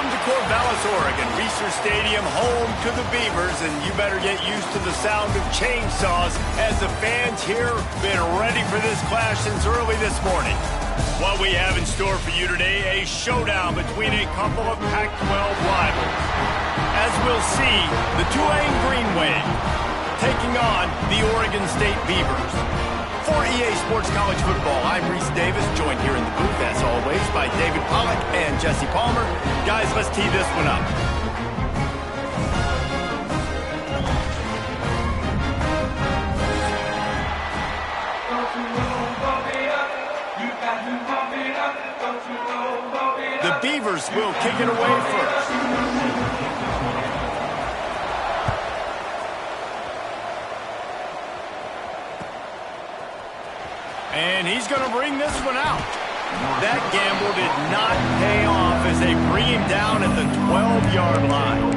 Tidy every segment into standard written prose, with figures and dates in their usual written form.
Welcome to Corvallis, Oregon, Reser Stadium, home to the Beavers, and you better get used to the sound of chainsaws as the fans here have been ready for this clash since early this morning. What we have in store for you today, a showdown between a couple of Pac-12 rivals. As we'll see, the Tulane Green Wave taking on the Oregon State Beavers. For EA Sports College Football, I'm Reese Davis, joined here in the booth, as always, by David Pollack and Jesse Palmer. Guys, let's tee this one up. The Beavers will kick it away first. And he's going to bring this one out. That gamble did not pay off as they bring him down at the 12-yard line.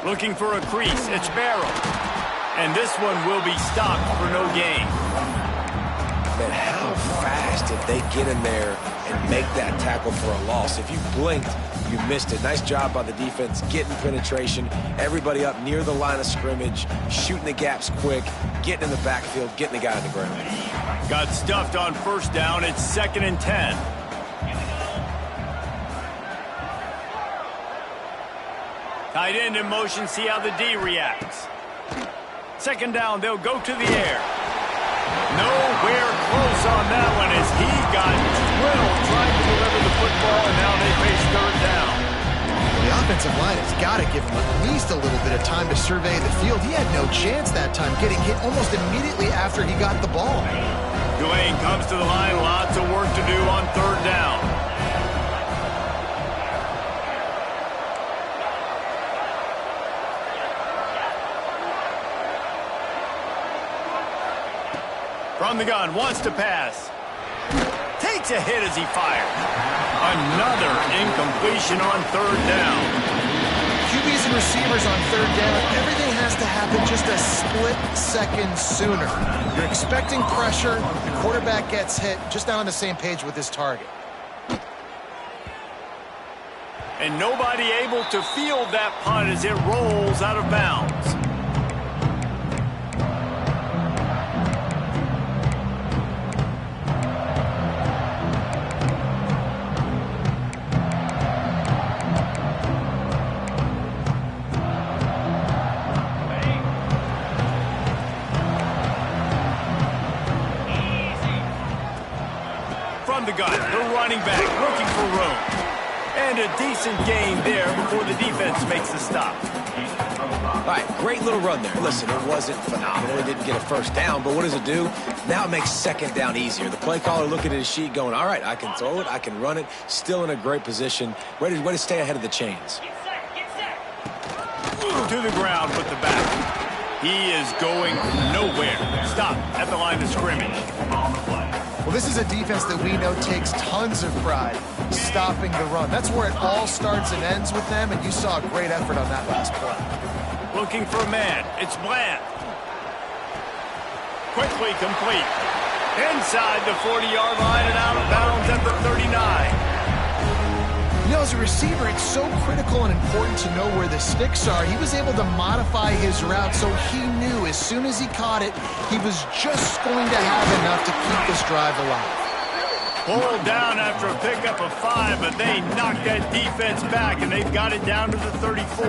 Looking for a crease, it's Barrow. And this one will be stopped for no gain. Man, how fast did they get in there and make that tackle for a loss? If you blinked, you missed it. Nice job by the defense, getting penetration. Everybody up near the line of scrimmage, shooting the gaps quick, getting in the backfield, getting the guy on the ground. Got stuffed on first down. It's 2nd and 10. Tight end in motion, see how the D reacts. 2nd down, they'll go to the air. Nowhere close on that one as he got drilled trying to deliver the football, and now they face 3rd down. The offensive line has got to give him at least a little bit of time to survey the field. He had no chance that time, getting hit almost immediately after he got the ball. Tulane comes to the line, lots of work to do on 3rd down. From the gun, wants to pass. Takes a hit as he fires. Another incompletion on 3rd down. QBs and receivers on 3rd down, everything has to happen just a split second sooner. You're expecting pressure, the quarterback gets hit, just not on the same page with his target. And nobody able to field that punt as it rolls out of bounds. The gun, the running back looking for room. And a decent gain there before the defense makes the stop. All right, great little run there. Listen, it wasn't phenomenal. He didn't get a first down, but what does it do? Now it makes 2nd down easier. The play caller looking at his sheet going, all right, I can throw it, I can run it, still in a great position, ready to stay ahead of the chains. To the ground with the back. He is going nowhere. Stop at the line of scrimmage. Well, this is a defense that we know takes tons of pride stopping the run. That's where it all starts and ends with them, and you saw a great effort on that last play. Looking for a man. It's Bland. Quickly complete. Inside the 40-yard line and out of bounds at the 39. You know, as a receiver, it's so critical and important to know where the sticks are. He was able to modify his route so he knew as soon as he caught it, he was just going to have enough to keep this drive alive. Pulled down after a pickup of 5, but they knocked that defense back, and they've got it down to the 34.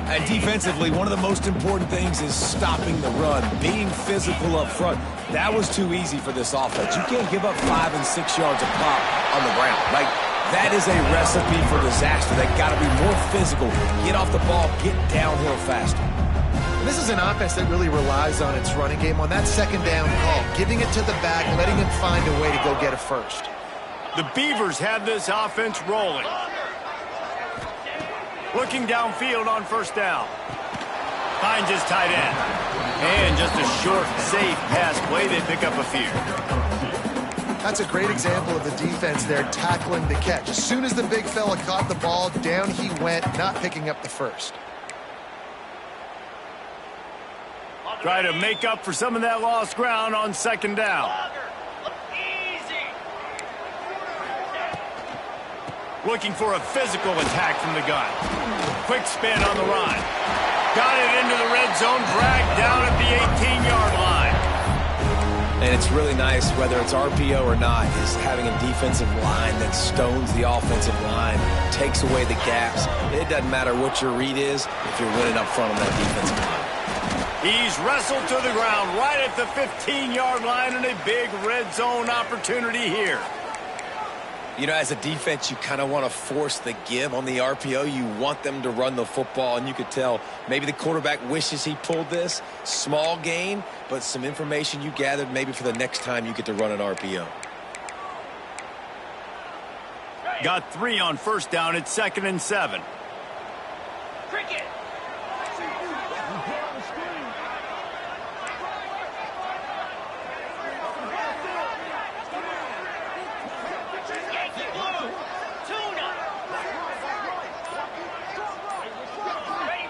And defensively, one of the most important things is stopping the run, being physical up front. That was too easy for this offense. You can't give up 5 and 6 yards of pop on the ground. Like, that is a recipe for disaster. They got to be more physical, get off the ball, get downhill faster. This is an offense that really relies on its running game, on that 2nd down call, giving it to the back, letting him find a way to go get a first. The Beavers have this offense rolling. Looking downfield on 1st down. Finds his tight end. And just a short, safe pass play. They pick up a few. That's a great example of the defense there tackling the catch. As soon as the big fella caught the ball, down he went, not picking up the first. Try to make up for some of that lost ground on second down. Looking for a physical attack from the gun. Quick spin on the run. Got it into the red zone, dragged down at the 18-yard line. And it's really nice, whether it's RPO or not, is having a defensive line that stones the offensive line, takes away the gaps. It doesn't matter what your read is if you're winning up front on that defensive line. He's wrestled to the ground right at the 15-yard line, and a big red zone opportunity here. You know, as a defense, you kind of want to force the give on the RPO. You want them to run the football, and you could tell maybe the quarterback wishes he pulled this. Small gain, but some information you gathered maybe for the next time you get to run an RPO. Got 3 on first down. It's 2nd and 7. Cricket.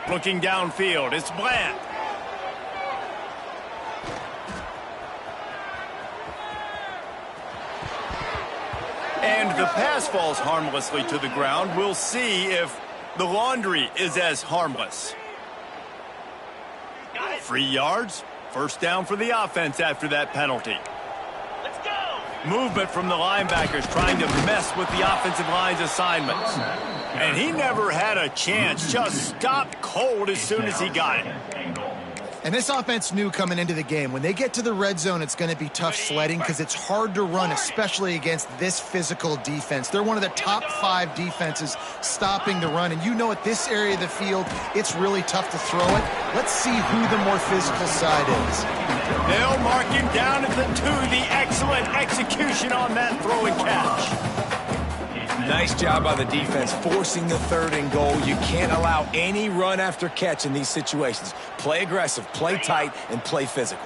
Looking downfield, it's Bland. And the pass falls harmlessly to the ground. We'll see if the laundry is as harmless. 3 yards, first down for the offense after that penalty. Let's go. Movement from the linebackers trying to mess with the offensive line's assignments. And he never had a chance, just stopped cold as soon as he got it. And this offense knew coming into the game, when they get to the red zone, it's going to be tough sledding because it's hard to run, especially against this physical defense. They're one of the top 5 defenses stopping the run. And you know at this area of the field, it's really tough to throw it. Let's see who the more physical side is. They'll mark him down at the 2. The excellent execution on that throw and catch. Nice job by the defense forcing the 3rd and goal. You can't allow any run after catch in these situations. Play aggressive, play tight, and play physical.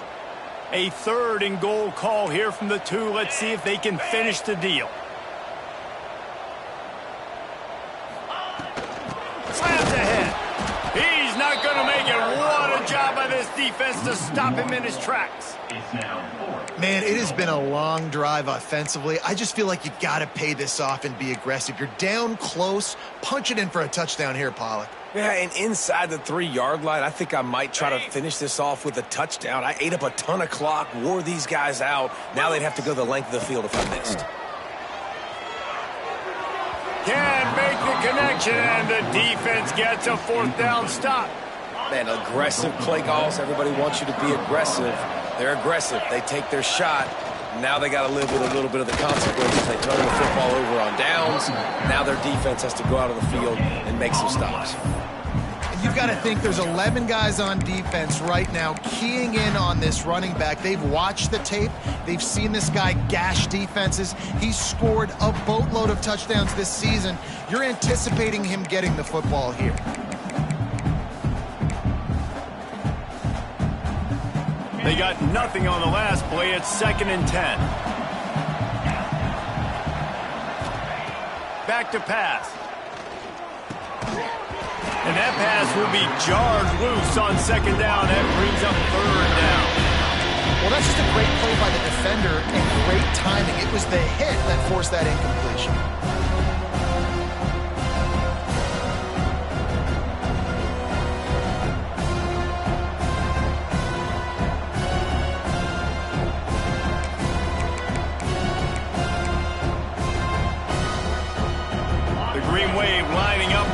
A 3rd and goal call here from the 2. Let's see if they can finish the deal. Slams ahead. He's not going to make it. What a job by this defense to stop him in his tracks. Man, it has been a long drive offensively. I just feel like you got to pay this off and be aggressive. You're down close. Punch it in for a touchdown here, Pollock. Yeah, and inside the 3-yard line, I think I might try to finish this off with a touchdown. I ate up a ton of clock, wore these guys out. Now they'd have to go the length of the field if I missed. Can't make the connection, and the defense gets a 4th down stop. Man, aggressive play calls. Everybody wants you to be aggressive. They're aggressive. They take their shot. Now they got to live with a little bit of the consequences. They turn the football over on downs. Now their defense has to go out of the field and make some stops. And you've got to think there's 11 guys on defense right now keying in on this running back. They've watched the tape. They've seen this guy gash defenses. He's scored a boatload of touchdowns this season. You're anticipating him getting the football here. They got nothing on the last play. It's 2nd and 10. Back to pass. And that pass will be jarred loose on 2nd down. That brings up 3rd down. Well, that's just a great play by the defender and great timing. It was the hit that forced that incompletion.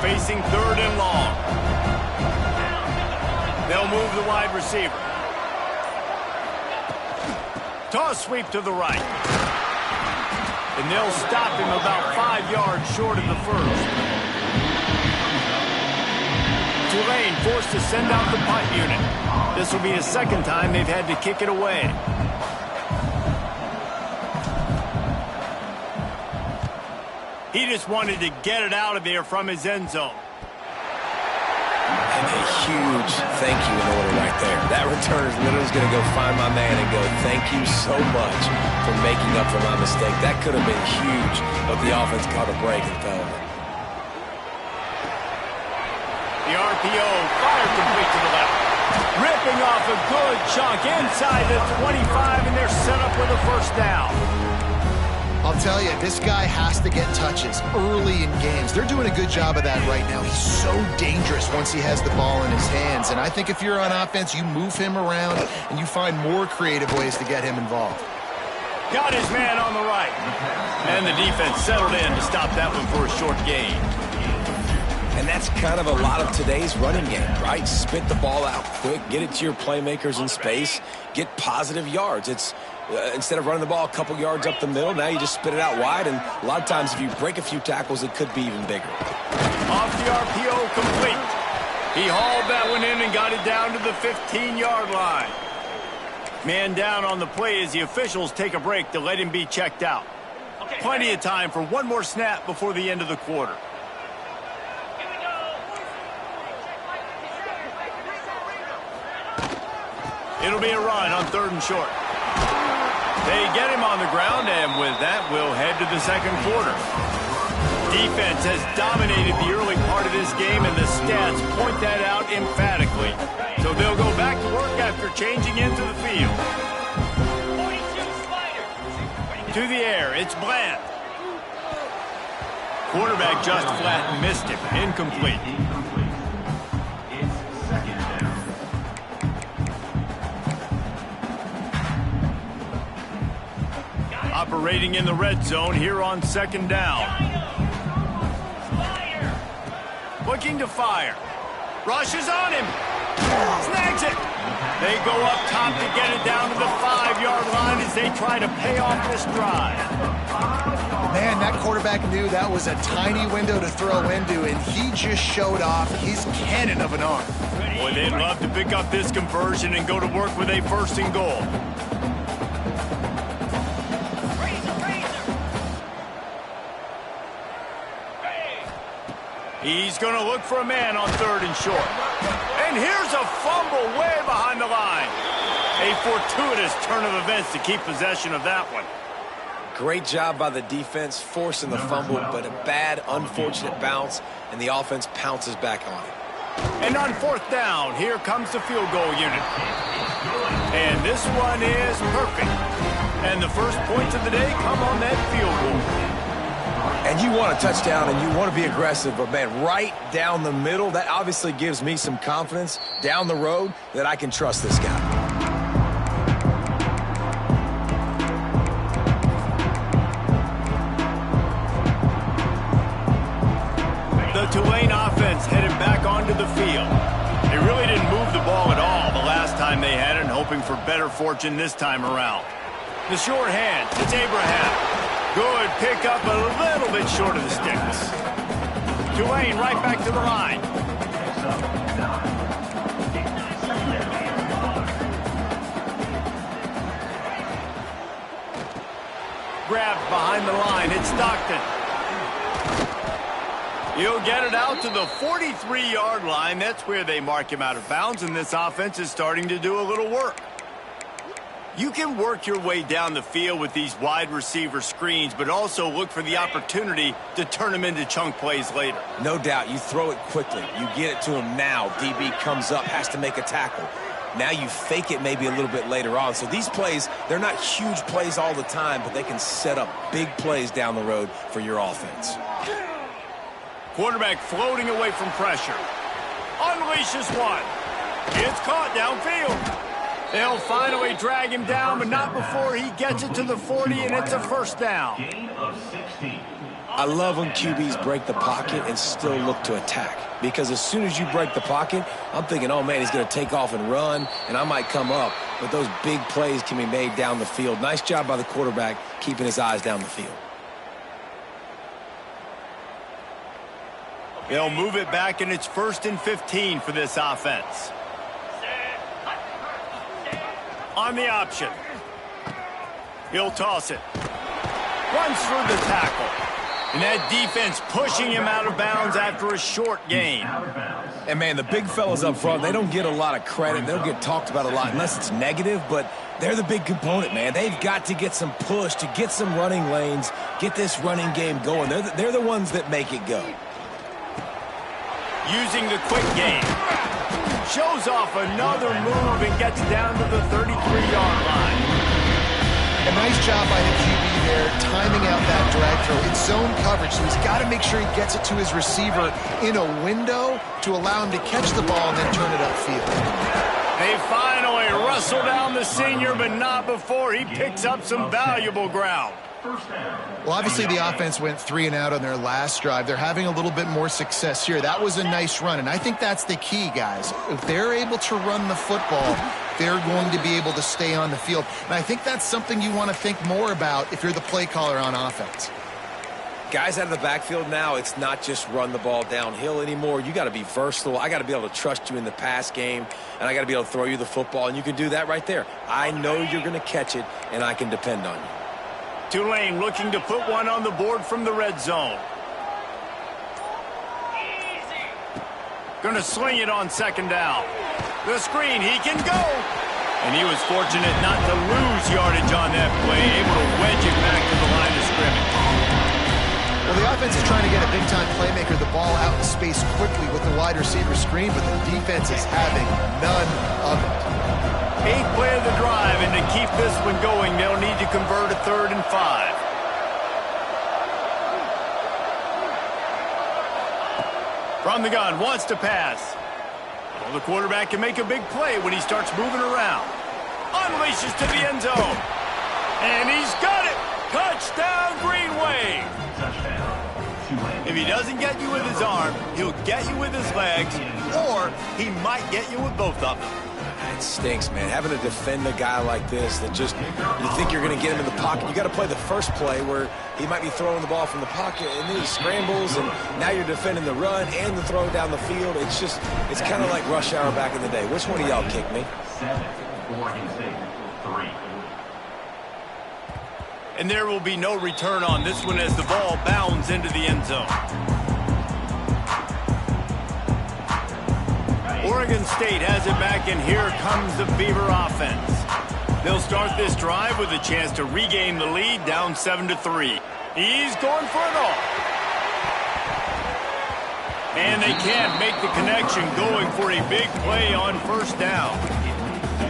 Facing 3rd and long. They'll move the wide receiver. Toss sweep to the right. And they'll stop him about 5 yards short of the 1st. Tulane forced to send out the punt unit. This will be the 2nd time they've had to kick it away. He just wanted to get it out of there from his end zone. And A huge thank you in order right there. That returner is literally going to go find my man and go, thank you so much for making up for my mistake. That could have been huge, but the offense caught a break and fell in it. The RPO fired complete to the left. Ripping off a good chunk inside the 25, and they're set up with a first down. I'll tell you, this guy has to get touches early in games. They're doing a good job of that right now. He's so dangerous once he has the ball in his hands. And I think if you're on offense, you move him around and you find more creative ways to get him involved. Got his man on the right. And the defense settled in to stop that one for a short gain. And that's kind of a lot of today's running game, right? Spit the ball out quick, get it to your playmakers in space, get positive yards. It's instead of running the ball a couple yards up the middle, now you just spit it out wide, and a lot of times if you break a few tackles, it could be even bigger. Off the RPO, complete. He hauled that one in and got it down to the 15-yard line. Man down on the play as the officials take a break to let him be checked out. Plenty of time for one more snap before the end of the quarter. It'll be a run on 3rd and short. They get him on the ground, and with that, we'll head to the second quarter. Defense has dominated the early part of this game, and the stats point that out emphatically. So they'll go back to work after changing into the field. 42 Spider. To the air, it's Bland. Quarterback just flat missed him. Incomplete. Operating in the red zone here on 2nd down. Looking to fire. Rushes on him. Snags it. They go up top to get it down to the 5-yard line as they try to pay off this drive. Man, that quarterback knew that was a tiny window to throw into, and he just showed off his cannon of an arm. Boy, they'd love to pick up this conversion and go to work with a 1st and goal. He's going to look for a man on 3rd and short. And here's a fumble way behind the line. A fortuitous turn of events to keep possession of that one. Great job by the defense forcing the fumble, but a bad, unfortunate bounce, and the offense pounces back on it. And on 4th down, here comes the field goal unit. And this one is perfect. And the first points of the day come on that field goal. And you want a touchdown and you want to be aggressive, but man, right down the middle, that obviously gives me some confidence down the road that I can trust this guy. The Tulane offense headed back onto the field. They really didn't move the ball at all the last time they had it, and hoping for better fortune this time around. The short hand, it's Abraham. Good pickup, a little bit short of the sticks. Tulane right back to the line. Grabbed behind the line, it's Stockton. He'll get it out to the 43-yard line. That's where they mark him out of bounds, and this offense is starting to do a little work. You can work your way down the field with these wide receiver screens, but also look for the opportunity to turn them into chunk plays later. No doubt, you throw it quickly. You get it to him now. DB comes up, has to make a tackle. Now you fake it maybe a little bit later on. So these plays, they're not huge plays all the time, but they can set up big plays down the road for your offense. Quarterback floating away from pressure. Unleashes one. It's caught downfield. They'll finally drag him down, but not before he gets it to the 40, and it's a 1st down. I love when QBs break the pocket and still look to attack. Because as soon as you break the pocket, I'm thinking, oh, man, he's going to take off and run, and I might come up. But those big plays can be made down the field. Nice job by the quarterback keeping his eyes down the field. They'll move it back, and it's 1st and 15 for this offense. On the option. He'll toss it. Runs through the tackle. And that defense pushing him out of bounds after a short gain. And, man, the big fellas up front, they don't get a lot of credit. They don't get talked about a lot unless it's negative, but they're the big component, man. They've got to get some push, to get some running lanes, get this running game going. They're the ones that make it go. Using the quick game. Shows off another move and gets down to the 33-yard line. A nice job by the QB there, timing out that drag throw. It's zone coverage, so he's got to make sure he gets it to his receiver in a window to allow him to catch the ball and then turn it upfield. They finally wrestle down the senior, but not before he picks up some valuable ground. Well, obviously the offense went 3 and out on their last drive. They're having a little bit more success here. That was a nice run, and I think that's the key, guys. If they're able to run the football, they're going to be able to stay on the field. And I think that's something you want to think more about if you're the play caller on offense. Guys out of the backfield now, it's not just run the ball downhill anymore. You got to be versatile. I got to be able to trust you in the pass game, and I got to be able to throw you the football, and you can do that right there. I know you're going to catch it, and I can depend on you. Tulane looking to put one on the board from the red zone. Going to sling it on second down. The screen, he can go. And he was fortunate not to lose yardage on that play, able to wedge it back to the line of scrimmage. Well, the offense is trying to get a big-time playmaker the ball out in space quickly with the wide receiver screen, but the defense is having none of it. 8th play of the drive, and to keep this one going, they'll need to convert a 3rd and 5. From the gun, wants to pass. Well, the quarterback can make a big play when he starts moving around. Unleashes to the end zone. And he's got it! Touchdown, Green Wave! If he doesn't get you with his arm, he'll get you with his legs, or he might get you with both of them. It stinks, man. Having to defend a guy like this that just, you think you're going to get him in the pocket. You got to play the first play where he might be throwing the ball from the pocket, and then he scrambles, and now you're defending the run and the throw down the field. It's just, it's kind of like rush hour back in the day. Which one of y'all kicked me? 7, 4, 3. And there will be no return on this one as the ball bounds into the end zone. Oregon State has it back, and here comes the Beaver offense. They'll start this drive with a chance to regain the lead, down 7-3. He's going for it all. And they can't make the connection, going for a big play on first down.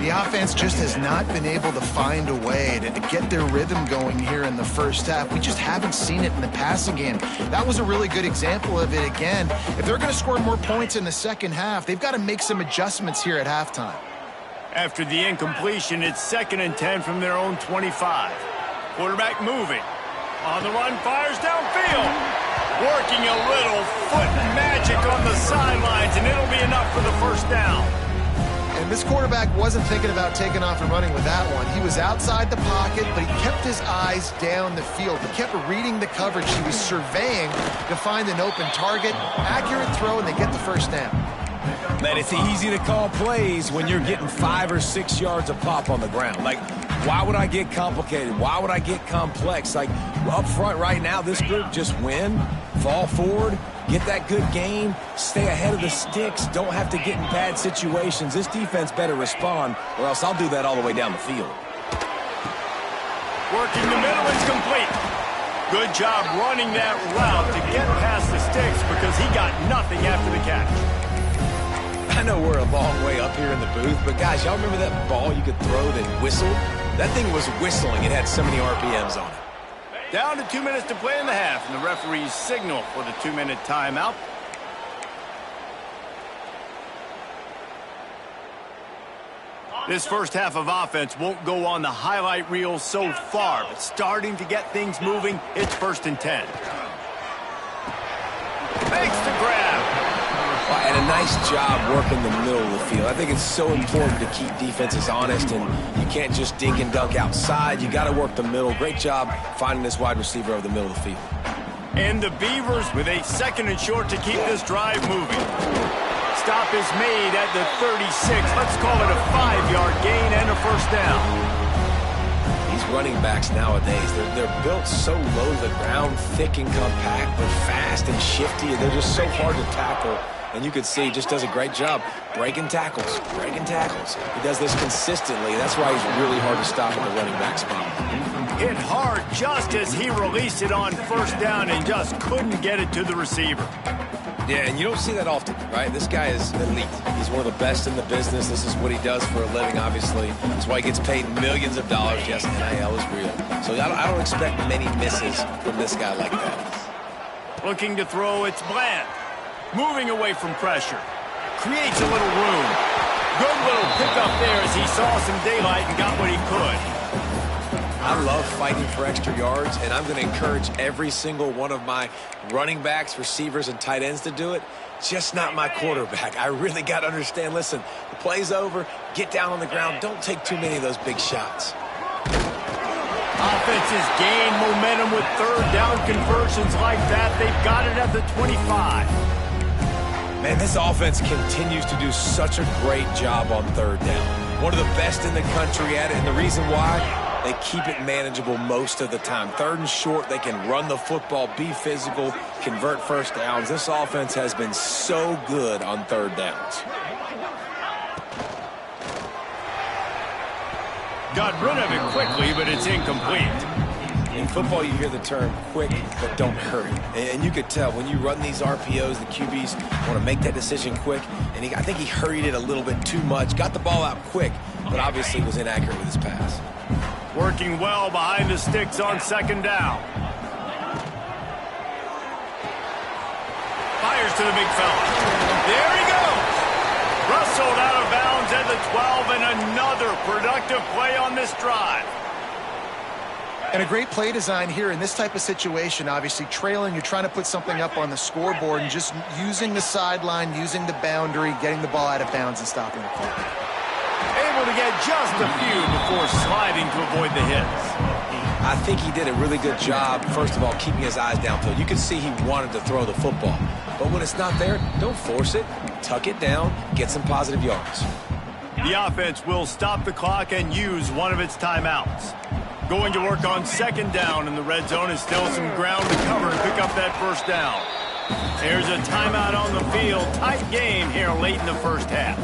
The offense just has not been able to find a way to get their rhythm going here in the first half. We just haven't seen it in the passing game. That was a really good example of it again. If they're going to score more points in the second half, they've got to make some adjustments here at halftime. After the incompletion, it's 2nd and 10 from their own 25. Quarterback moving. On the run, fires downfield. Working a little foot magic on the sidelines, and it'll be enough for the first down. And this quarterback wasn't thinking about taking off and running with that one. He was outside the pocket, but he kept his eyes down the field. He kept reading the coverage. He was surveying to find an open target. Accurate throw, and they get the first down. Man, it's easy to call plays when you're getting 5 or 6 yards of pop on the ground. Like, why would I get complicated? Why would I get complex? Like, up front right now, this group just win, fall forward, get that good game, stay ahead of the sticks, don't have to get in bad situations. This defense better respond, or else I'll do that all the way down the field. Working the middle, it's complete. Good job running that route to get past the sticks because he got nothing after the catch. I know we're a long way up here in the booth, but guys, y'all remember that ball you could throw that whistled? That thing was whistling. It had so many RPMs on it. Down to 2 minutes to play in the half, and the referees signal for the 2-minute timeout. This first half of offense won't go on the highlight reel so far, but starting to get things moving, it's 1st and 10. Makes the grab. And a nice job working the middle of the field. I think it's so important to keep defenses honest, and you can't just dink and dunk outside. You got to work the middle. Great job finding this wide receiver over the middle of the field. And the Beavers with a 2nd and short to keep this drive moving. Stop is made at the 36. Let's call it a 5-yard gain and a first down. He's running backs nowadays. They're built so low to the ground, thick and compact, but fast and shifty, and they're just so hard to tackle. And you can see he just does a great job breaking tackles, breaking tackles. He does this consistently. That's why he's really hard to stop at the running back spot. Hit hard just as he released it on first down and just couldn't get it to the receiver. Yeah, and you don't see that often, right? This guy is elite. He's one of the best in the business. This is what he does for a living, obviously. That's why he gets paid millions of dollars. Yes, NIL is real. So I don't expect many misses from this guy like that. Looking to throw, it's Bland. Moving away from pressure. Creates a little room. Good little pickup there as he saw some daylight and got what he could. I love fighting for extra yards, and I'm going to encourage every single one of my running backs, receivers, and tight ends to do it. Just not my quarterback. I really got to understand, listen, the play's over, get down on the ground, don't take too many of those big shots. Offenses gain momentum with third down conversions like that. They've got it at the 25. Man, this offense continues to do such a great job on third down. One of the best in the country at it, and the reason why, they keep it manageable most of the time. Third and short, they can run the football, be physical, convert first downs. This offense has been so good on third downs. Got rid of it quickly, but it's incomplete. In football, you hear the term quick, but don't hurry. And you could tell when you run these RPOs, the QBs want to make that decision quick. And I think he hurried it a little bit too much. Got the ball out quick, but obviously was inaccurate with his pass. Working well behind the sticks on second down. Fires to the big fella. There he goes. Rustled out of bounds at the 12, and another productive play on this drive. And a great play design here in this type of situation. Obviously trailing, you're trying to put something up on the scoreboard, and just using the sideline, using the boundary, getting the ball out of bounds and stopping the clock. Able to get just a few before sliding to avoid the hits. I think he did a really good job, first of all, keeping his eyes downfield. You can see he wanted to throw the football. But when it's not there, don't force it. Tuck it down, get some positive yards. The offense will stop the clock and use one of its timeouts. Going to work on second down in the red zone is still some ground to cover to pick up that first down. There's a timeout on the field. Tight game here late in the first half.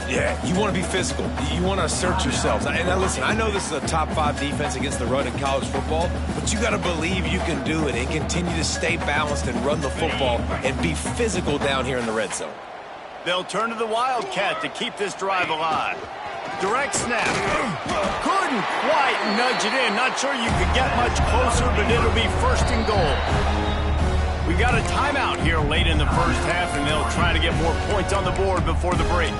Yeah, you want to be physical. You want to assert yourselves. And now listen, I know this is a top 5 defense against the run in college football, but you got to believe you can do it and continue to stay balanced and run the football and be physical down here in the red zone. They'll turn to the Wildcat to keep this drive alive. Direct snap. Couldn't quite nudge it in. Not sure you could get much closer, but it'll be first and goal. We got a timeout here late in the first half, and they'll try to get more points on the board before the break.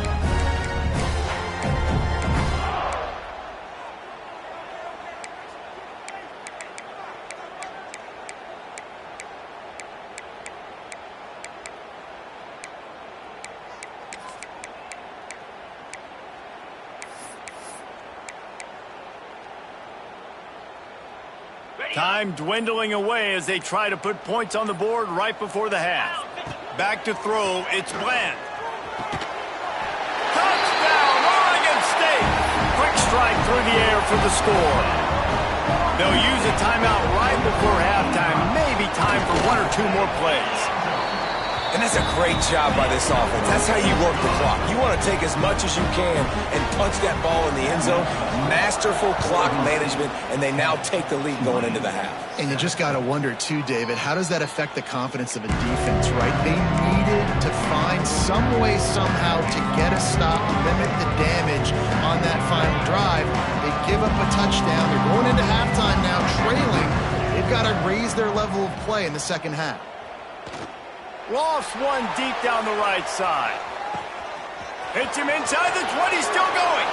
Time dwindling away as they try to put points on the board right before the half. Back to throw, it's Bland. Touchdown, Oregon State! Quick strike through the air for the score. They'll use a timeout right before halftime. Maybe time for 1 or 2 more plays. And that's a great job by this offense. That's how you work the clock. You want to take as much as you can and punch that ball in the end zone. Masterful clock management, and they now take the lead going into the half. And you just got to wonder, too, David, how does that affect the confidence of a defense, right? They needed to find some way, somehow, to get a stop, limit the damage on that final drive. They give up a touchdown. They're going into halftime now, trailing. They've got to raise their level of play in the second half. Lost one deep down the right side. Hits him inside the 20, still going.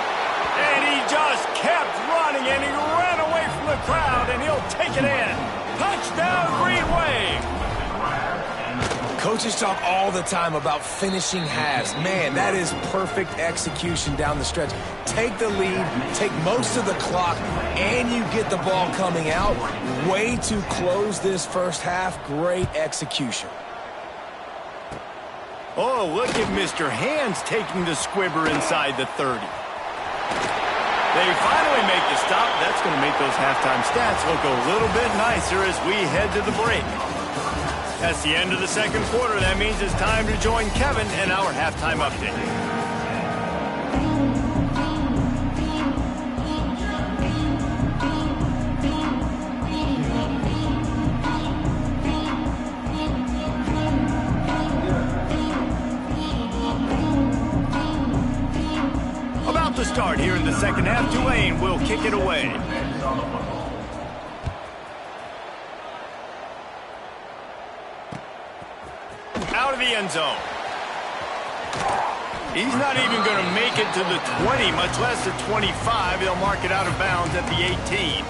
And he just kept running, and he ran away from the crowd, and he'll take it in. Touchdown, Green Wave. Coaches talk all the time about finishing halves. Man, that is perfect execution down the stretch. Take the lead, take most of the clock, and you get the ball coming out. Way to close this first half. Great execution. Oh, look at Mr. Hands taking the squibber inside the 30. They finally make the stop. That's going to make those halftime stats look a little bit nicer as we head to the break. That's the end of the second quarter. That means it's time to join Kevin in our halftime update. About to start here in the second half, Tulane will kick it away. Out of the end zone. He's not even going to make it to the 20, much less the 25. They'll mark it out of bounds at the 18.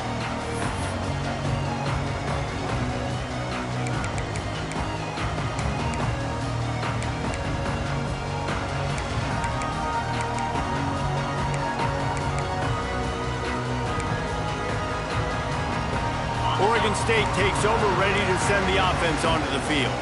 Oregon State takes over, ready to send the offense onto the field.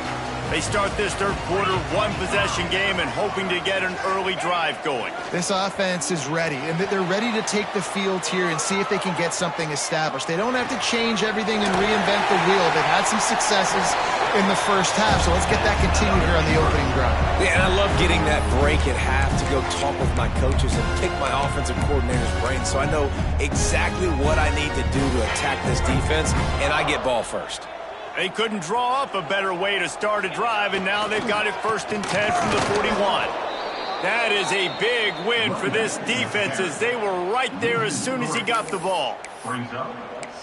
They start this third quarter, one-possession game, and hoping to get an early drive going. This offense is ready, and they're ready to take the field here and see if they can get something established. They don't have to change everything and reinvent the wheel. They've had some successes in the first half, so let's get that continued here on the opening drive. Yeah, and I love getting that break at half to go talk with my coaches and pick my offensive coordinator's brain so I know exactly what I need to do to attack this defense, and I get ball first. They couldn't draw up a better way to start a drive, and now they've got it 1st and 10 from the 41. That is a big win for this defense as they were right there as soon as he got the ball.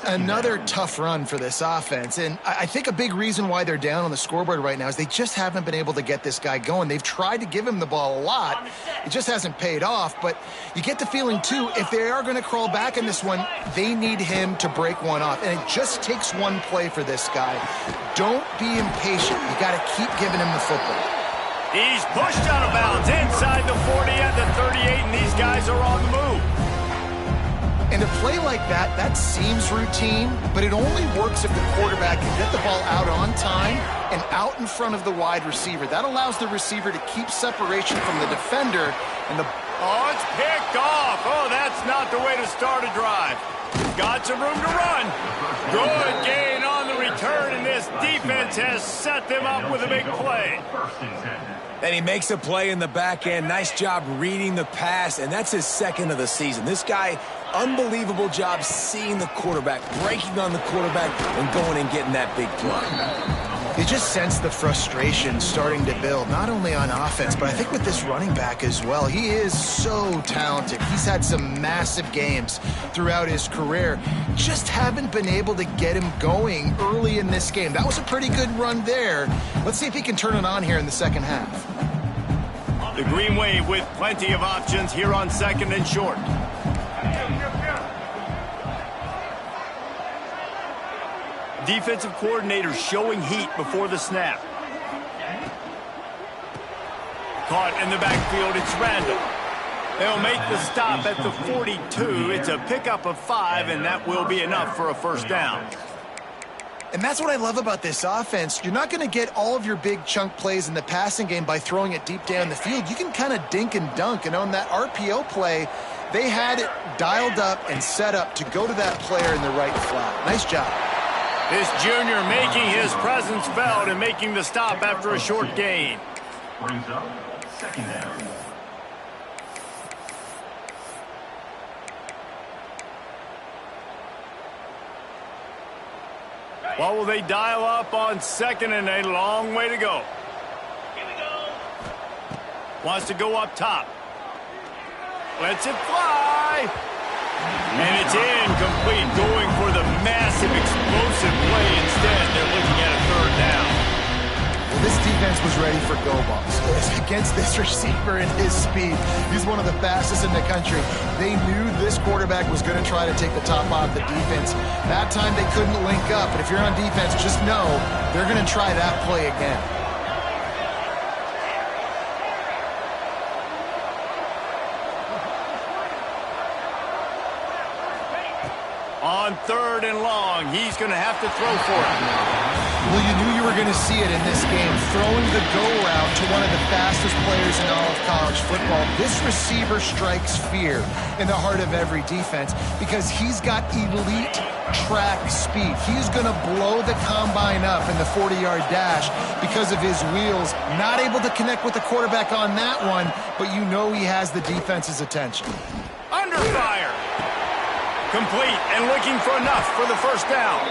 Another tough run for this offense, and I think a big reason why they're down on the scoreboard right now is they just haven't been able to get this guy going. They've tried to give him the ball a lot. It just hasn't paid off, but you get the feeling, too, if they are going to crawl back in this one, they need him to break one off, and it just takes one play for this guy. Don't be impatient. You got to keep giving him the football. He's pushed out of bounds inside the 40 at the 38, and these guys are on the move. And a play like that, that seems routine, but it only works if the quarterback can get the ball out on time and out in front of the wide receiver. That allows the receiver to keep separation from the defender. And Oh, it's picked off. Oh, that's not the way to start a drive. Got some room to run. Good gain on the return, and this defense has set them up with a big play. And he makes a play in the back end. Nice job reading the pass, and that's his second of the season. This guy, unbelievable job seeing the quarterback, breaking on the quarterback, and going and getting that big play. You just sense the frustration starting to build, not only on offense, but I think with this running back as well. He is so talented. He's had some massive games throughout his career. Just haven't been able to get him going early in this game. That was a pretty good run there. Let's see if he can turn it on here in the second half. The Green Wave with plenty of options here on 2nd and short. Defensive coordinator showing heat before the snap. Caught in the backfield, it's Randall. They'll make the stop at the 42. It's a pickup of 5, and that will be enough for a first down. And that's what I love about this offense. You're not going to get all of your big chunk plays in the passing game by throwing it deep down the field. You can kind of dink and dunk, and on that RPO play, they had it dialed up and set up to go to that player in the right flat. Nice job. This junior making his presence felt and making the stop after a short gain. Brings up 2nd down. What will they dial up on 2nd and a long way to go? Here we go. Wants to go up top. Lets it fly. And it's incomplete, going for the massive explosive play instead. They're looking at a 3rd down. Well, this defense was ready for go balls. Against this receiver and his speed, he's one of the fastest in the country. They knew this quarterback was going to try to take the top off the defense. That time they couldn't link up, but if you're on defense, just know they're going to try that play again. On 3rd and long, he's going to have to throw for it. Well, you knew you were going to see it in this game. Throwing the go route to one of the fastest players in all of college football. This receiver strikes fear in the heart of every defense because he's got elite track speed. He's going to blow the combine up in the 40-yard dash because of his wheels. Not able to connect with the quarterback on that one, but you know he has the defense's attention. Under fire. Complete and looking for enough for the first down.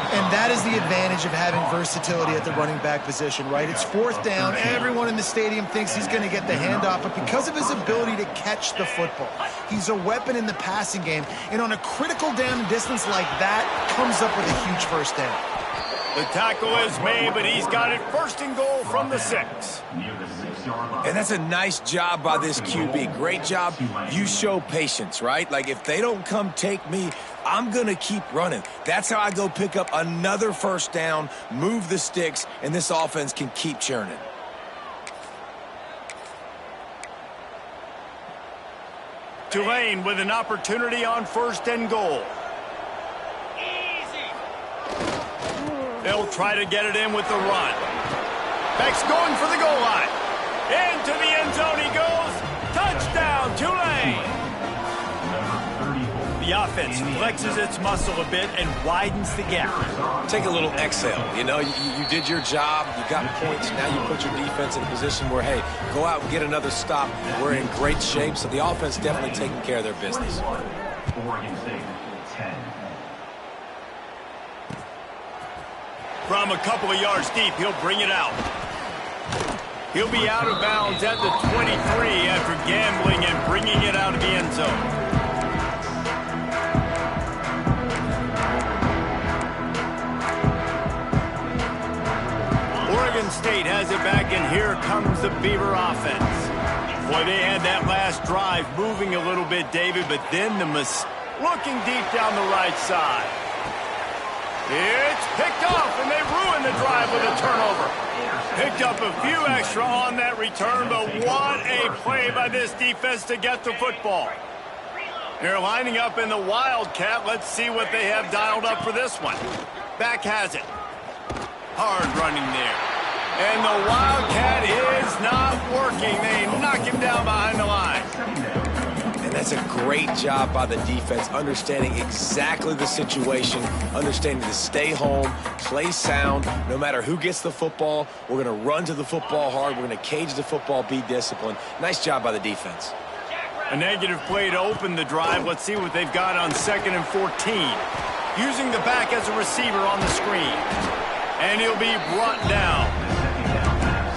And that is the advantage of having versatility at the running back position, right? It's fourth down. Everyone in the stadium thinks he's going to get the handoff, but because of his ability to catch the football, he's a weapon in the passing game. And on a critical down distance like that, comes up with a huge first down. The tackle is made, but he's got it first and goal from the 6. And that's a nice job by this QB. Great job. You show patience, right? Like, if they don't come take me, I'm going to keep running. That's how I go pick up another first down, move the sticks, and this offense can keep churning. Tulane with an opportunity on first and goal. They'll try to get it in with the run. Beck's going for the goal line. Into the end zone he goes. Touchdown, Tulane. The offense flexes its muscle a bit and widens the gap. Take a little exhale. You know, you did your job. You got points. Now you put your defense in a position where, hey, go out and get another stop. We're in great shape, so the offense definitely taking care of their business. Oregon State, 10. From a couple of yards deep, he'll bring it out. He'll be out of bounds at the 23 after gambling and bringing it out of the end zone. Oregon State has it back, and here comes the Beaver offense. Boy, they had that last drive moving a little bit, David, but then looking deep down the right side. It's picked off, and they ruined the drive with a turnover. Picked up a few extra on that return, but what a play by this defense to get the football. They're lining up in the Wildcat. Let's see what they have dialed up for this one. Back has it. Hard running there. And the Wildcat is not working. They knock him down behind the line. And that's a great job by the defense, understanding exactly the situation, understanding to stay home, play sound. No matter who gets the football, we're going to run to the football hard. We're going to cage the football, be disciplined. Nice job by the defense. A negative play to open the drive. Let's see what they've got on 2nd and 14. Using the back as a receiver on the screen. And he'll be brought down.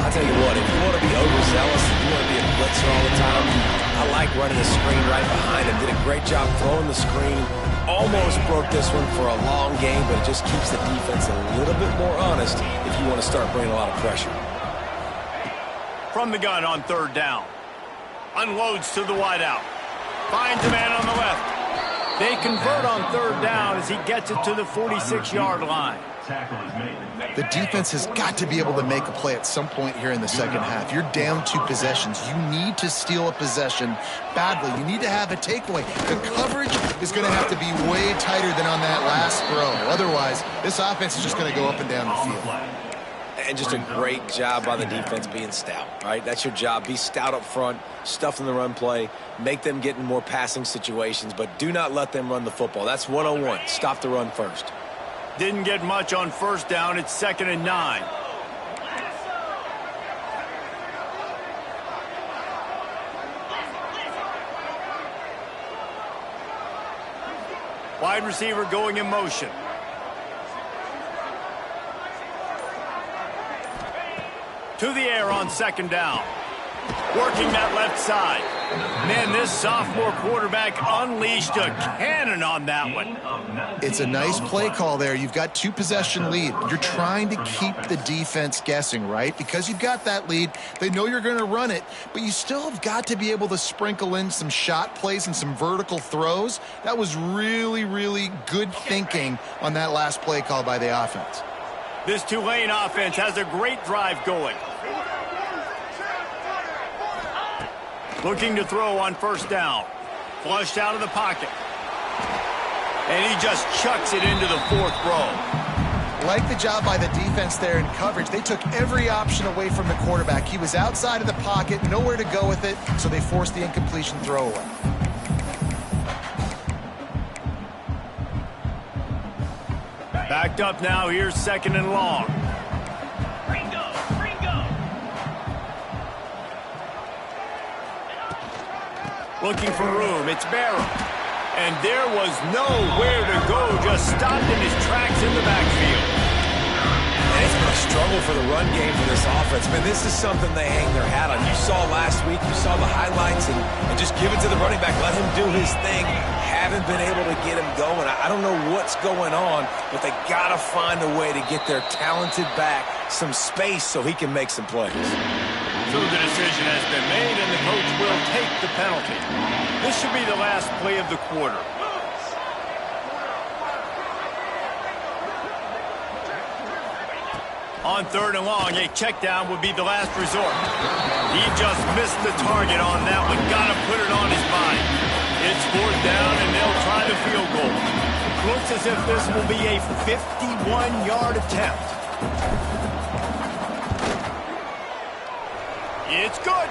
I'll tell you what, if you want to be overzealous, if you want to be a blitzer all the time, I like running a screen right behind him. Did a great job throwing the screen. Almost broke this one for a long game, but it just keeps the defense a little bit more honest if you want to start bringing a lot of pressure. From the gun on 3rd down. Unloads to the wideout. Finds a man on the left. They convert on 3rd down as he gets it to the 46-yard line. The defense has got to be able to make a play at some point here in the second half. You're down 2 possessions. You need to steal a possession badly. You need to have a takeaway. The coverage is going to have to be way tighter than on that last throw. Otherwise, this offense is just going to go up and down the field. And just a great job by the defense being stout, right? That's your job. Be stout up front, stuff in the run play, make them get in more passing situations, but do not let them run the football. That's 101. Stop the run first. Didn't get much on 1st down. It's 2nd and 9. Wide receiver going in motion. To the air on 2nd down. Working that left side. Man, this sophomore quarterback unleashed a cannon on that one. It's a nice play call there. You've got 2 possession lead. You're trying to keep the defense guessing, right? Because you've got that lead. They know you're going to run it, but you still have got to be able to sprinkle in some shot plays and some vertical throws. That was really, really good thinking on that last play call by the offense. This Tulane offense has a great drive going. Looking to throw on 1st down. Flushed out of the pocket. And he just chucks it into the 4th row. Like the job by the defense there in coverage. They took every option away from the quarterback. He was outside of the pocket, nowhere to go with it, so they forced the incompletion throwaway. Backed up now, here's 2nd and long. Ringo, Ringo. Looking for room, it's Barrow. And there was nowhere to go, just stopped in his tracks in the backfield. And it's been a struggle for the run game for this offense. Man, this is something they hang their hat on. You saw last week, you saw the highlights, and just give it to the running back. Let him do his thing. Haven't been able to get him going. I don't know what's going on, but they got to find a way to get their talented back some space so he can make some plays. So the decision has been made, and the coach will take the penalty. This should be the last play of the quarter. On 3rd and long, a check down would be the last resort. He just missed the target on that one. Got to put it on his body. It's 4th down, and they'll try the field goal. Looks as if this will be a 51-yard attempt. It's good.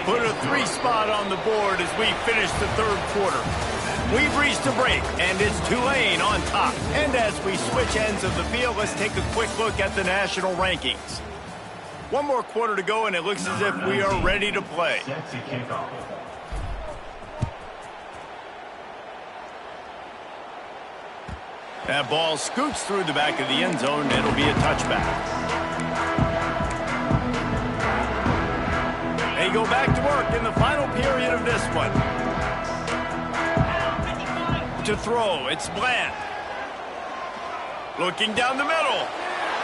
Put a 3 spot on the board as we finish the 3rd quarter. We've reached a break, and it's Tulane on top. And as we switch ends of the field, let's take a quick look at the national rankings. One more quarter to go, and it looks as if we are ready to play. Set to kick off. That ball scoots through the back of the end zone. It'll be a touchback. They go back to work in the final period of this one. To throw, it's Bland. Looking down the middle.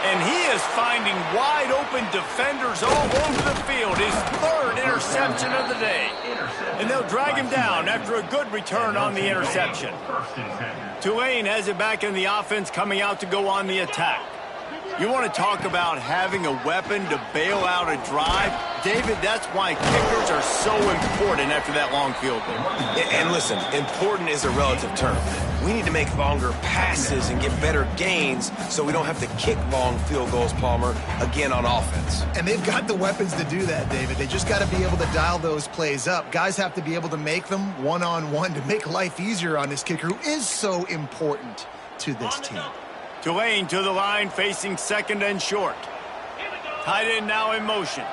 And he is finding wide open defenders all over the field. His 3rd interception of the day. And they'll drag him down after a good return on the interception. Tulane has it back in the offense, coming out to go on the attack. You want to talk about having a weapon to bail out a drive? David, that's why kickers are so important after that long field goal. And listen, important is a relative term. We need to make longer passes and get better gains so we don't have to kick long field goals, Palmer, again on offense. And they've got the weapons to do that, David. They just got to be able to dial those plays up. Guys have to be able to make them one-on-one to make life easier on this kicker who is so important to this team. Tulane to the line, facing 2nd and short. Tight end now in motion.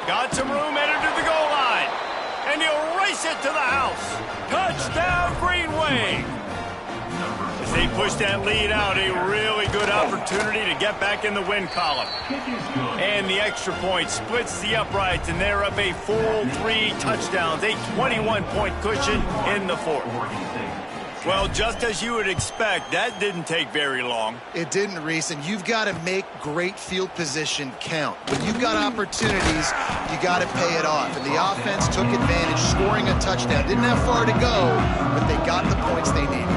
Got some room, headed to the goal line. And he'll race it to the house. Touchdown, Green Wave. As they push that lead out, a really good opportunity to get back in the win column. And the extra point splits the uprights, and they're up a full 3 touchdowns, a 21-point cushion in the 4th. Well, just as you would expect, that didn't take very long. It didn't, Reese, and you've got to make great field position count. When you've got opportunities, you got to pay it off. And the offense took advantage, scoring a touchdown. Didn't have far to go, but they got the points they needed.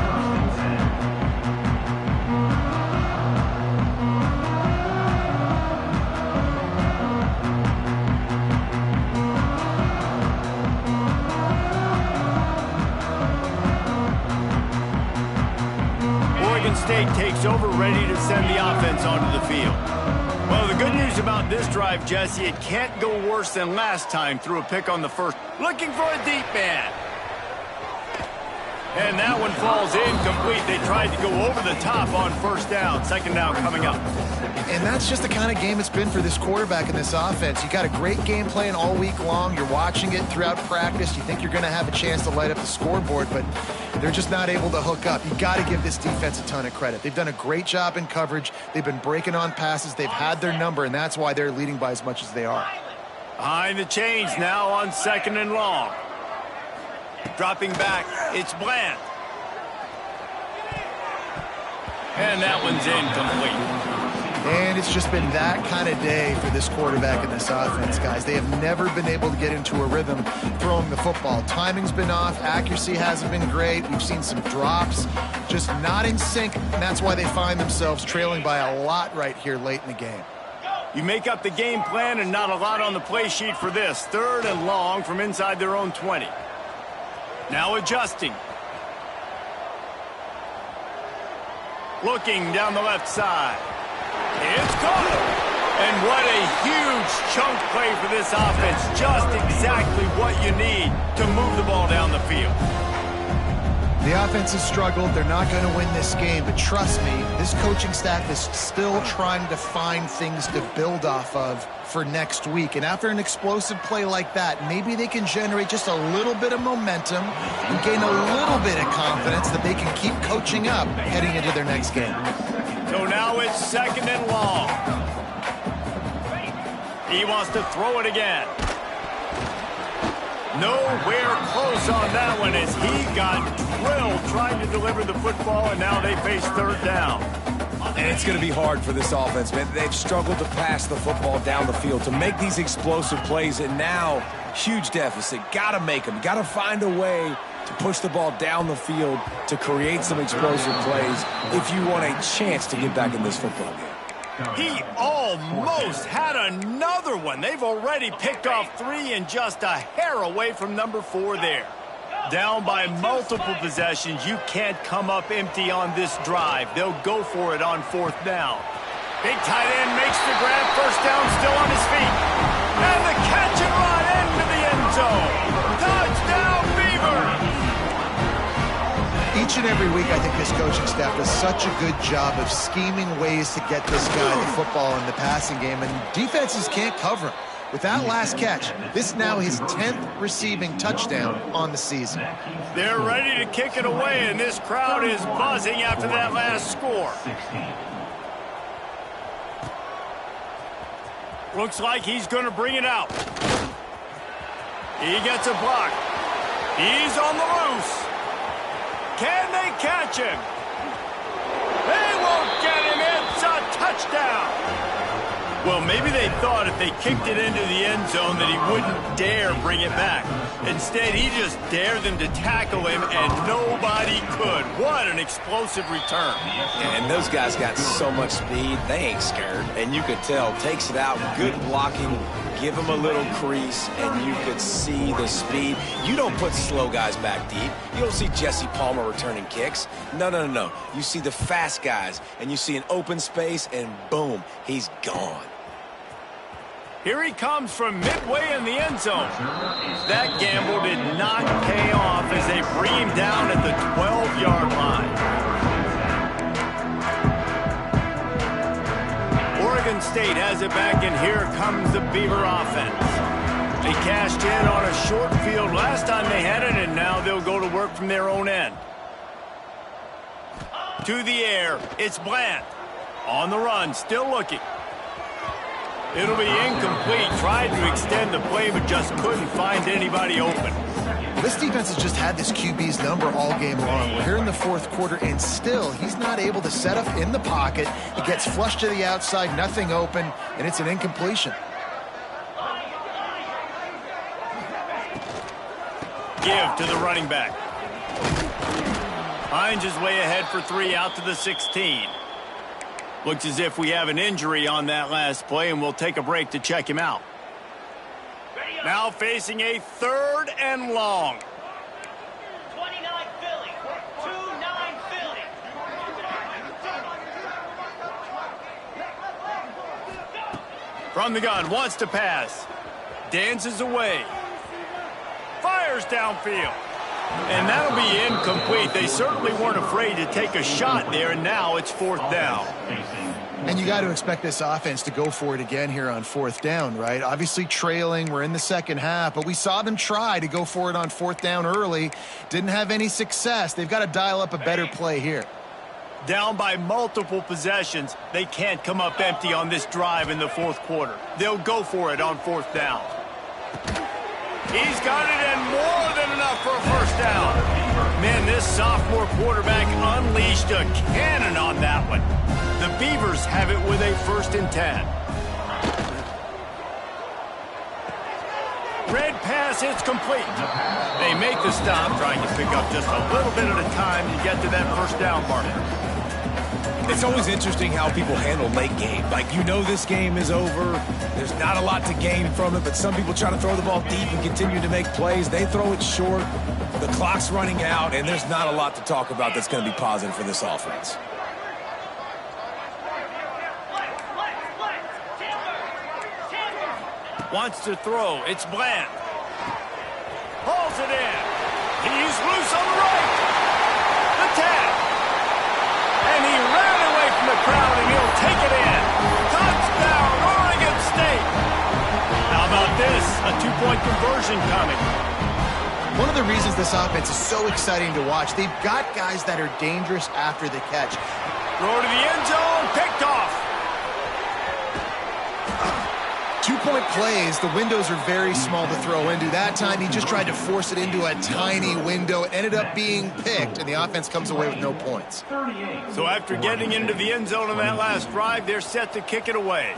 State takes over, ready to send the offense onto the field. Well, the good news about this drive, Jesse, it can't go worse than last time through a pick on the 1st. Looking for a deep man. And that one falls incomplete. They tried to go over the top on 1st down. 2nd down coming up. And that's just the kind of game it's been for this quarterback in this offense. You got a great game plan all week long. You're watching it throughout practice. You think you're going to have a chance to light up the scoreboard, but they're just not able to hook up. You got to give this defense a ton of credit. They've done a great job in coverage. They've been breaking on passes. They've had their number, and that's why they're leading by as much as they are. Behind the chains now on 2nd and long. Dropping back, it's Bland. And that one's incomplete. And it's just been that kind of day for this quarterback in this offense, guys. They have never been able to get into a rhythm throwing the football. Timing's been off. Accuracy hasn't been great. We've seen some drops, just not in sync, and that's why they find themselves trailing by a lot right here late in the game. You make up the game plan and not a lot on the play sheet for this. 3rd and long from inside their own 20. Now adjusting. Looking down the left side. It's caught. And what a huge chunk play for this offense. Just exactly what you need to move the ball down the field. The offense has struggled. They're not going to win this game, but trust me, this coaching staff is still trying to find things to build off of for next week. And after an explosive play like that, maybe they can generate just a little bit of momentum and gain a little bit of confidence that they can keep coaching up heading into their next game. So now it's 2nd and long. He wants to throw it again. Nowhere close on that one as he got drilled trying to deliver the football, and now they face 3rd down. And it's going to be hard for this offense, man. They've struggled to pass the football down the field, to make these explosive plays, and now huge deficit. Got to make them. Got to find a way to push the ball down the field to create some explosive plays if you want a chance to get back in this football game. He almost had another one. They've already picked off 3 and just a hair away from number 4 there. Down by multiple possessions, you can't come up empty on this drive. They'll go for it on 4th down. Big tight end makes the grab. 1st down, still on his feet. And the catch and run into the end zone. Touchdown, Beavers! Each and every week, I think this coaching staff does such a good job of scheming ways to get this guy the football in the passing game, and defenses can't cover him. With that last catch, this is now his 10th receiving touchdown on the season. They're ready to kick it away, and this crowd is buzzing after that last score. Looks like he's going to bring it out. He gets a block. He's on the loose. Can they catch him? They won't get him. It's a touchdown. Well, maybe they thought if they kicked it into the end zone that he wouldn't dare bring it back. Instead, he just dared them to tackle him, and nobody could. What an explosive return. And those guys got so much speed, they ain't scared. And you could tell, takes it out, good blocking, give him a little crease, and you could see the speed. You don't put slow guys back deep. You don't see Jesse Palmer returning kicks. No. You see the fast guys, and you see an open space, and boom, he's gone. Here he comes from midway in the end zone. That gamble did not pay off as they bring him down at the 12-yard line. Oregon State has it back, and here comes the Beaver offense. They cashed in on a short field last time they had it, and now they'll go to work from their own end. To the air, it's Bland. On the run, still looking. It'll be incomplete. Tried to extend the play, but just couldn't find anybody open. This defense has just had this QB's number all game long. We're here in the 4th quarter, and still, he's not able to set up in the pocket. He gets flushed to the outside, nothing open, and it's an incompletion. Give to the running back. Finds his way ahead for 3 out to the 16. Looks as if we have an injury on that last play, and we'll take a break to check him out. Now facing a 3rd and long. 29 Philly. 2-9 Philly. From the gun, wants to pass. Dances away. Fires downfield. And that'll be incomplete. They certainly weren't afraid to take a shot there, and now it's 4th down. And you got to expect this offense to go for it again here on 4th down, right? Obviously trailing, we're in the 2nd half, but we saw them try to go for it on 4th down early. Didn't have any success. They've got to dial up a better play here. Down by multiple possessions, they can't come up empty on this drive in the 4th quarter. They'll go for it on 4th down. He's got it, and more than enough for a 1st down. Man, this sophomore quarterback unleashed a cannon on that one. The Beavers have it with a 1st and 10. Red pass, it's complete. They make the stop, trying to pick up just a little bit at a time to get to that 1st down marker. It's always interesting how people handle late game. Like, you know this game is over. There's not a lot to gain from it, but some people try to throw the ball deep and continue to make plays. They throw it short. The clock's running out, and there's not a lot to talk about that's going to be positive for this offense. Wants to throw. It's Bland. Hauls it in. He's loose on the right. The tap. And he ran away from the crowd, and he'll take it in. Touchdown, Oregon State. How about this? A two-point conversion coming. One of the reasons this offense is so exciting to watch, they've got guys that are dangerous after the catch. Throw to the end zone. Picked off. Two-point plays, the windows are very small to throw into. That time, he just tried to force it into a tiny window. It ended up being picked, and the offense comes away with no points. So after getting into the end zone on that last drive, they're set to kick it away.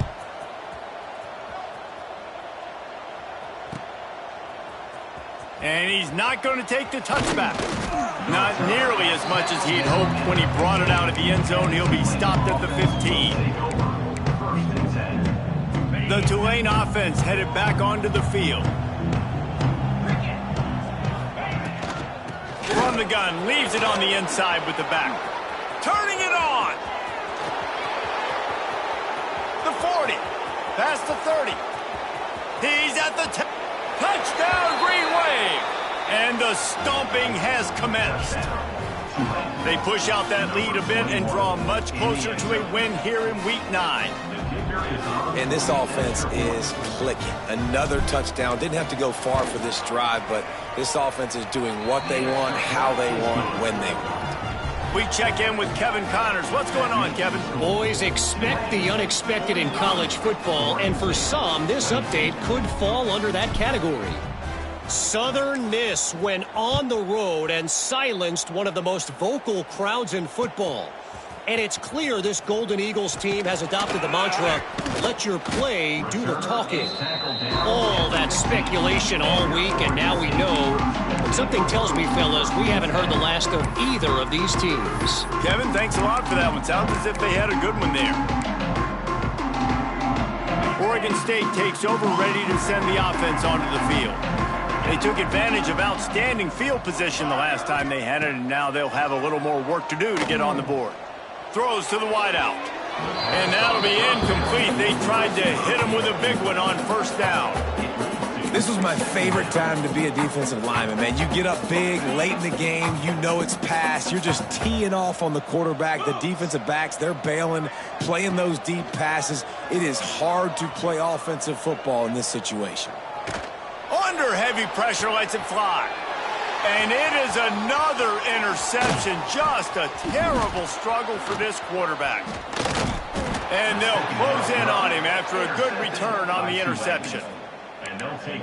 And he's not going to take the touchback. Not nearly as much as he'd hoped when he brought it out of the end zone. He'll be stopped at the 15. The Tulane offense headed back onto the field. From the gun, leaves it on the inside with the back. Turning it on. The 40. Past the 30. He's at the 10. Touchdown, Green Wave. And the stomping has commenced. They push out that lead a bit and draw much closer to a win here in Week 9. And this offense is clicking. Another touchdown. Didn't have to go far for this drive, but this offense is doing what they want, how they want, when they want. We check in with Kevin Connors. What's going on, Kevin? Boys, expect the unexpected in college football, and for some, this update could fall under that category. Southern Miss went on the road and silenced one of the most vocal crowds in football. And it's clear this Golden Eagles team has adopted the mantra, let your play do the talking. All that speculation all week, and now we know. But something tells me, fellas, we haven't heard the last of either of these teams. Kevin, thanks a lot for that one. Sounds as if they had a good one there. Oregon State takes over, ready to send the offense onto the field. They took advantage of outstanding field position the last time they had it, and now they'll have a little more work to do to get on the board. Throws to the wideout. And that'll be incomplete. They tried to hit him with a big one on first down. This was my favorite time to be a defensive lineman, man. You get up big, late in the game, you know it's past. You're just teeing off on the quarterback. The defensive backs, they're bailing, playing those deep passes. It is hard to play offensive football in this situation. Under heavy pressure, lets it fly. And it is another interception. Just a terrible struggle for this quarterback. And they'll close in on him after a good return on the interception.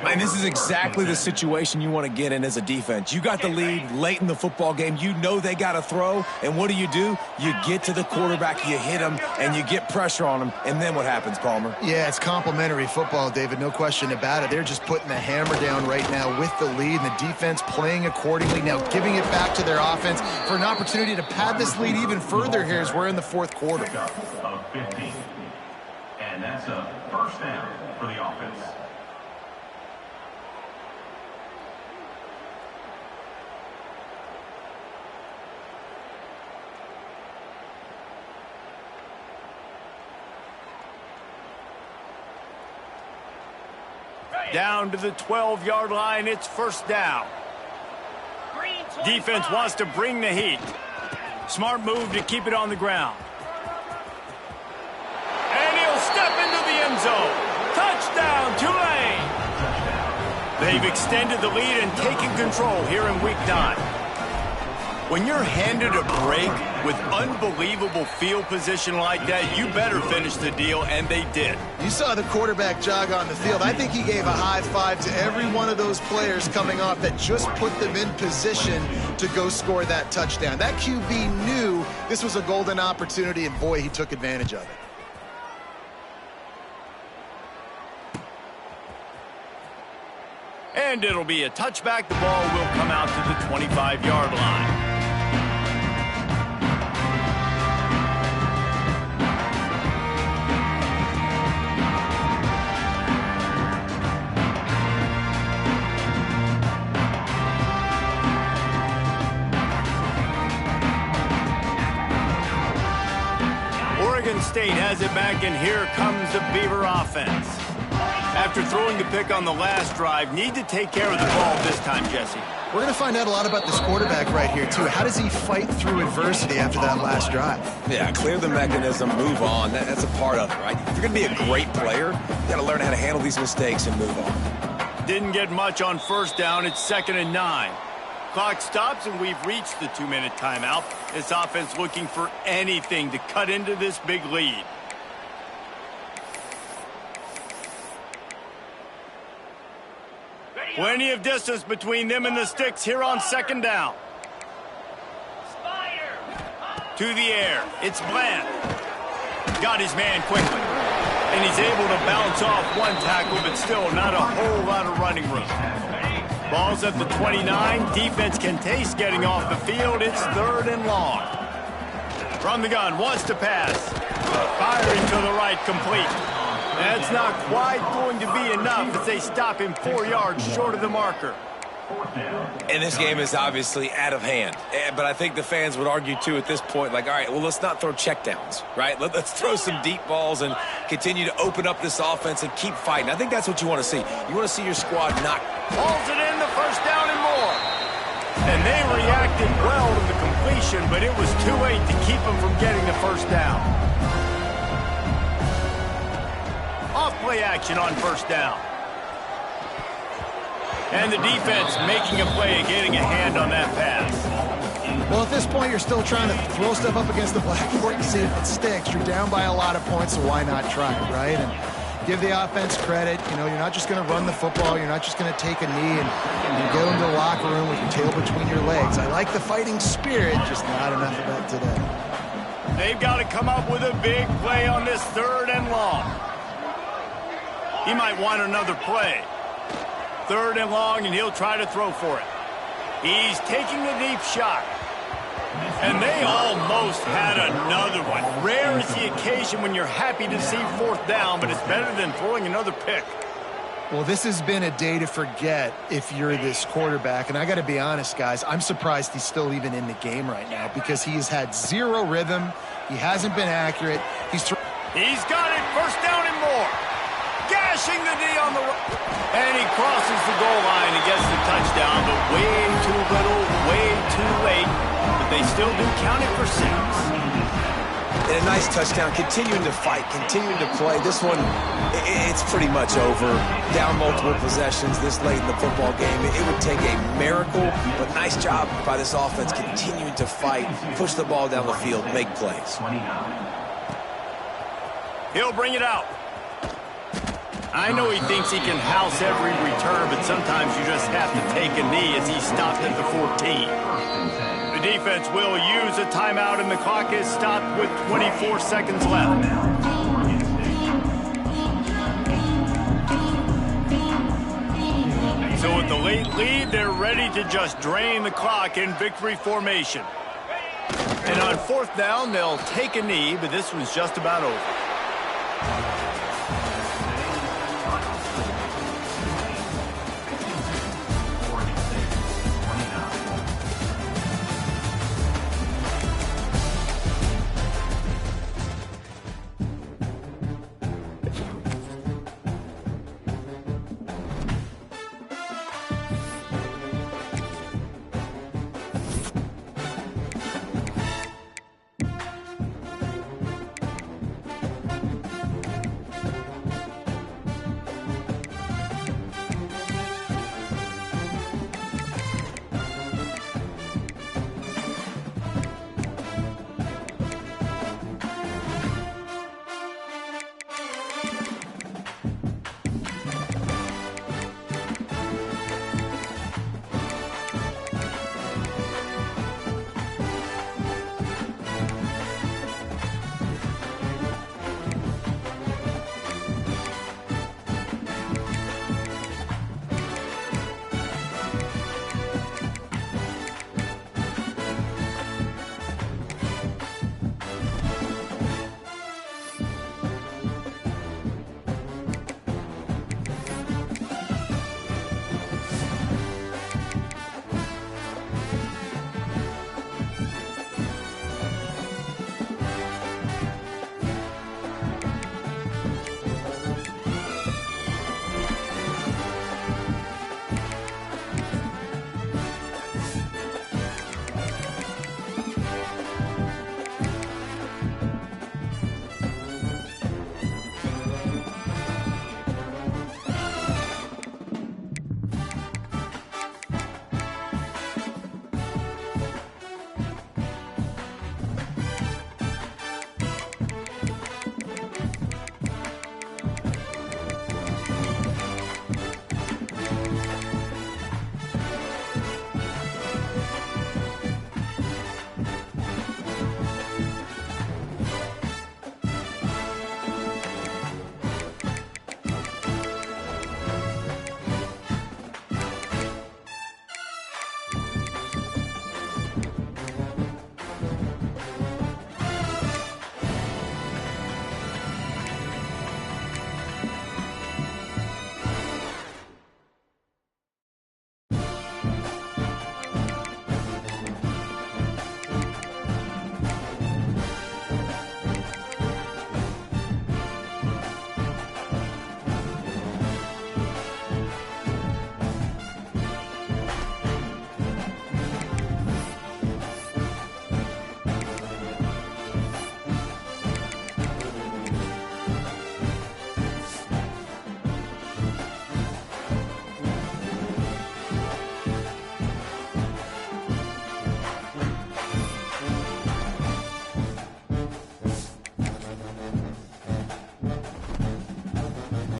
And this is exactly the situation you want to get in as a defense. You got the lead late in the football game. You know they got to throw. And what do? You get to the quarterback, you hit him, and you get pressure on him. And then what happens, Palmer? Yeah, it's complimentary football, David. No question about it. They're just putting the hammer down right now with the lead, and the defense playing accordingly. Now giving it back to their offense for an opportunity to pad this lead even further here as we're in the fourth quarter. Of 15. And that's a first down for the offense. Down to the 12-yard line, it's first down. Defense wants to bring the heat. Smart move to keep it on the ground. And he'll step into the end zone. Touchdown, Tulane! They've extended the lead and taken control here in Week 9. When you're handed a break with unbelievable field position like that, you better finish the deal, and they did. You saw the quarterback jog on the field. I think he gave a high five to every one of those players coming off that just put them in position to go score that touchdown. That QB knew this was a golden opportunity, and boy, he took advantage of it. And it'll be a touchback. The ball will come out to the 25-yard line. State has it back, and here comes the Beaver offense. After throwing the pick on the last drive, need to take care of the ball this time, Jesse. We're going to find out a lot about this quarterback right here, too. How does he fight through adversity after that last drive? Yeah, clear the mechanism, move on. That's a part of it, right? If you're going to be a great player, you got to learn how to handle these mistakes and move on. Didn't get much on first down. It's 2nd and 9. Clock stops, and we've reached the 2-minute timeout. This offense looking for anything to cut into this big lead. Plenty of distance between them and the sticks here on 2nd down. To the air. It's Bland. Got his man quickly. And he's able to bounce off one tackle, but still not a whole lot of running room. Ball's at the 29. Defense can taste getting off the field. It's 3rd and long. From the gun, wants to pass. Firing to the right, complete. That's not quite going to be enough as they stop him 4 yards short of the marker. And this game is obviously out of hand. But I think the fans would argue, too, at this point, like, all right, well, let's not throw checkdowns, right? Let's throw some deep balls and continue to open up this offense and keep fighting. I think that's what you want to see. You want to see your squad not... Hauls it in, the 1st down and more. And they reacted well to the completion, but it was too late to keep them from getting the 1st down. Off-play action on 1st down. And the defense making a play, getting a hand on that pass. Well, at this point, you're still trying to throw stuff up against the blackboard and see if it sticks. You're down by a lot of points, so why not try it, right? And give the offense credit. You know, you're not just going to run the football. You're not just going to take a knee and go into the locker room with your tail between your legs. I like the fighting spirit, just not enough of that today. They've got to come up with a big play on this 3rd and long. He might want another play. 3rd and long, and he'll try to throw for it. He's taking a deep shot. And they almost had another one. Rare is the occasion when you're happy to see 4th down, but it's better than throwing another pick. Well, this has been a day to forget if you're this quarterback. And I got to be honest, guys, I'm surprised he's still even in the game right now because he has had 0 rhythm. He hasn't been accurate. He's got it. 1st down and more. Gashing the knee on the right. And he crosses the goal line and gets the touchdown, but way too little, way too late. But they still do count it for 6. And a nice touchdown, continuing to fight, continuing to play. This one, it's pretty much over. Down multiple possessions this late in the football game. It would take a miracle, but nice job by this offense continuing to fight, push the ball down the field, make plays. He'll bring it out. I know he thinks he can house every return, but sometimes you just have to take a knee as he stopped at the 14. The defense will use a timeout, and the clock is stopped with 24 seconds left. So with the late lead, they're ready to just drain the clock in victory formation. And on 4th down, they'll take a knee, but this one's just about over.